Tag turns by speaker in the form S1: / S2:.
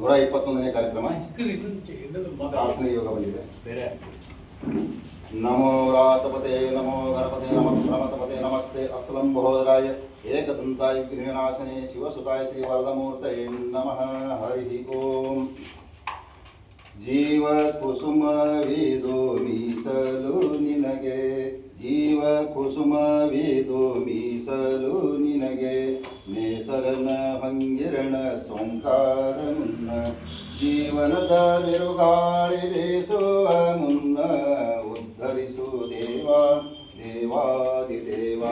S1: 121ನೇ ಕಾರ್ಯಕ್ರಮ ಪ್ರಾರ್ಥನೆ ಯೋಗ ಬಂದಿದೆ. ನಮೋ ರಾತಪತೆ ನಮೋ ಗಣಪತೆ ನಮಃ ಪ್ರಮತಪತೆ ನಮಸ್ತೆ ಅಸ್ತುಲಂಬೋದರಾಯ ಏಕದಂತಾಯ ವಿಘ್ನವಿನಾಶನೆ ಶಿವಸುತಾಯ ಶ್ರೀ ವರದಮೂರ್ತಯೇ ನಮಃ. ಹರಿ ಓಂ. ಜೀವ ಕುಸುಮವಿದು ಮೀಸಲು ನಿನಗೆ, ಜೀವ ಕುಸುಮವಿದು ಮೀಸಲು ನಿನಗೆ, ನೇಸರನ ಭಂಗಿರಣ ಸೋಂಕಾರ ಮುನ್ನ, ಜೀವನದ ಬಿರುಗಾಳಿ ಬೀಸುವ ಮುನ್ನ, ಉದ್ಧರಿಸು ದೇವ ದೇವಾದಿದೇವ.